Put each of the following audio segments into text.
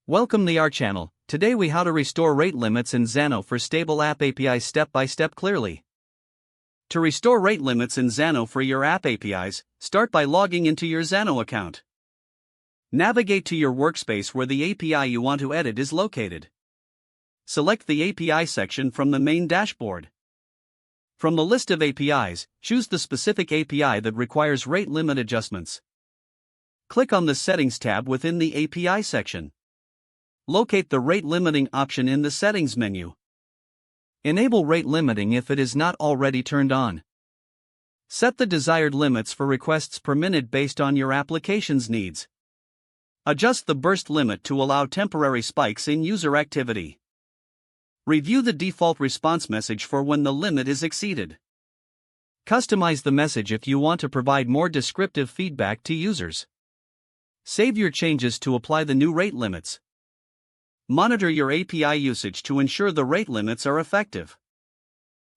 Welcome to our channel. Today we how to restore rate limits in Xano for stable app APIs step by step clearly. To restore rate limits in Xano for your app APIs, start by logging into your Xano account. Navigate to your workspace where the API you want to edit is located. Select the API section from the main dashboard. From the list of APIs, choose the specific API that requires rate limit adjustments. Click on the Settings tab within the API section. Locate the rate limiting option in the Settings menu. Enable rate limiting if it is not already turned on. Set the desired limits for requests per minute based on your application's needs. Adjust the burst limit to allow temporary spikes in user activity. Review the default response message for when the limit is exceeded. Customize the message if you want to provide more descriptive feedback to users. Save your changes to apply the new rate limits. Monitor your API usage to ensure the rate limits are effective.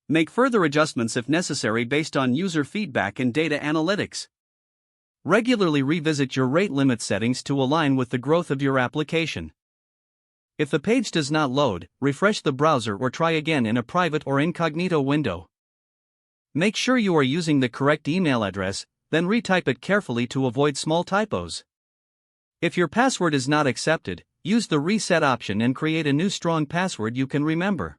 Make further adjustments if necessary based on user feedback and data analytics. Regularly revisit your rate limit settings to align with the growth of your application. If the page does not load, refresh the browser or try again in a private or incognito window. Make sure you are using the correct email address, then retype it carefully to avoid small typos. If your password is not accepted, use the reset option and create a new strong password you can remember.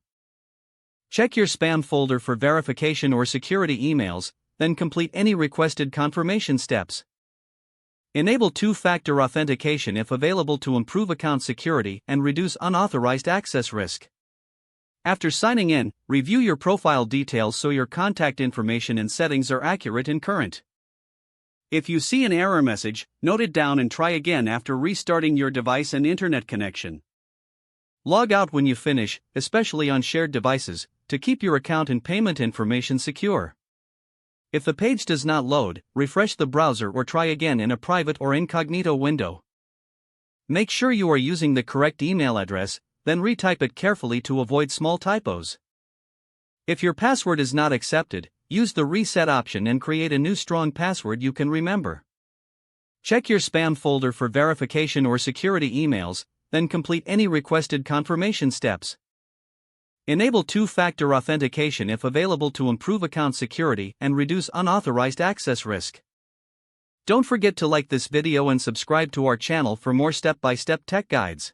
Check your spam folder for verification or security emails, then complete any requested confirmation steps. Enable two-factor authentication if available to improve account security and reduce unauthorized access risk. After signing in, review your profile details so your contact information and settings are accurate and current. If you see an error message, note it down and try again after restarting your device and internet connection. Log out when you finish, especially on shared devices, to keep your account and payment information secure. If the page does not load, refresh the browser or try again in a private or incognito window. Make sure you are using the correct email address, then retype it carefully to avoid small typos. If your password is not accepted, use the reset option and create a new strong password you can remember. Check your spam folder for verification or security emails, then complete any requested confirmation steps. Enable two-factor authentication if available to improve account security and reduce unauthorized access risk. Don't forget to like this video and subscribe to our channel for more step-by-step tech guides.